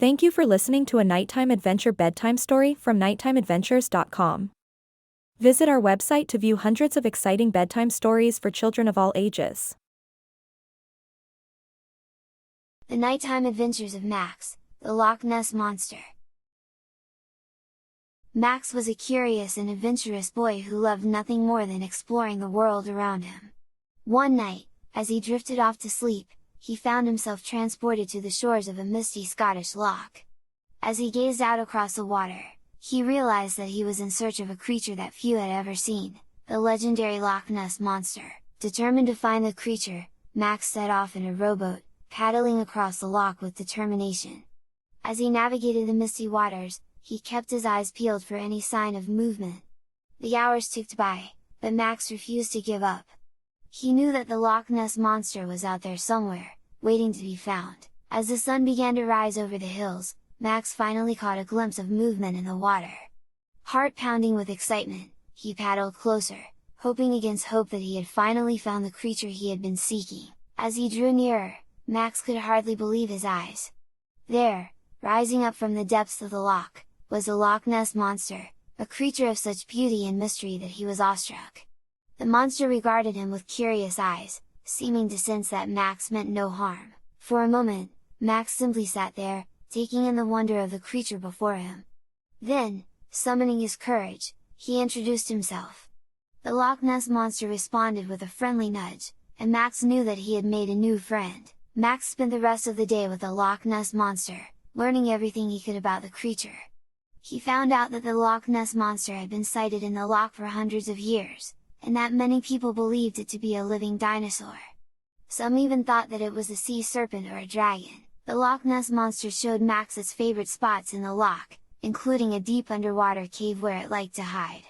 Thank you for listening to a nighttime adventure bedtime story from nighttimeadventures.com. Visit our website to view hundreds of exciting bedtime stories for children of all ages. The Nighttime Adventures of Max, the Loch Ness Monster. Max was a curious and adventurous boy who loved nothing more than exploring the world around him. One night, as he drifted off to sleep, he found himself transported to the shores of a misty Scottish loch. As he gazed out across the water, he realized that he was in search of a creature that few had ever seen, the legendary Loch Ness Monster. Determined to find the creature, Max set off in a rowboat, paddling across the loch with determination. As he navigated the misty waters, he kept his eyes peeled for any sign of movement. The hours ticked by, but Max refused to give up. He knew that the Loch Ness Monster was out there somewhere, waiting to be found. As the sun began to rise over the hills, Max finally caught a glimpse of movement in the water. Heart pounding with excitement, he paddled closer, hoping against hope that he had finally found the creature he had been seeking. As he drew nearer, Max could hardly believe his eyes. There, rising up from the depths of the loch, was the Loch Ness Monster, a creature of such beauty and mystery that he was awestruck. The monster regarded him with curious eyes, seeming to sense that Max meant no harm. For a moment, Max simply sat there, taking in the wonder of the creature before him. Then, summoning his courage, he introduced himself. The Loch Ness Monster responded with a friendly nudge, and Max knew that he had made a new friend. Max spent the rest of the day with the Loch Ness Monster, learning everything he could about the creature. He found out that the Loch Ness Monster had been sighted in the loch for hundreds of years, and that many people believed it to be a living dinosaur. Some even thought that it was a sea serpent or a dragon. The Loch Ness Monster showed Max its favorite spots in the loch, including a deep underwater cave where it liked to hide.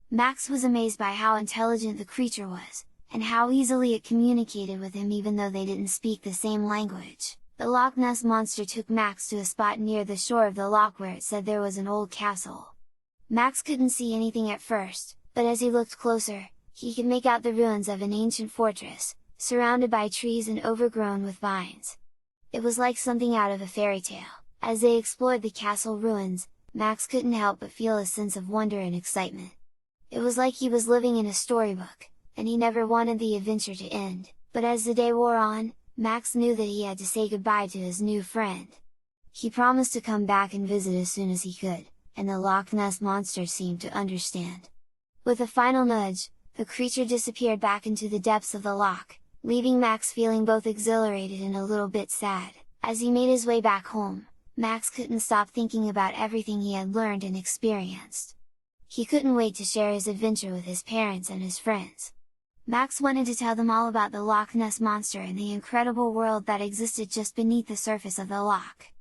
Max was amazed by how intelligent the creature was, and how easily it communicated with him even though they didn't speak the same language. The Loch Ness Monster took Max to a spot near the shore of the loch where it said there was an old castle. Max couldn't see anything at first, but as he looked closer, he could make out the ruins of an ancient fortress, surrounded by trees and overgrown with vines. It was like something out of a fairy tale. As they explored the castle ruins, Max couldn't help but feel a sense of wonder and excitement. It was like he was living in a storybook, and he never wanted the adventure to end. But as the day wore on, Max knew that he had to say goodbye to his new friend. He promised to come back and visit as soon as he could, and the Loch Ness Monster seemed to understand. With a final nudge, the creature disappeared back into the depths of the loch, leaving Max feeling both exhilarated and a little bit sad. As he made his way back home, Max couldn't stop thinking about everything he had learned and experienced. He couldn't wait to share his adventure with his parents and his friends. Max wanted to tell them all about the Loch Ness Monster and the incredible world that existed just beneath the surface of the loch.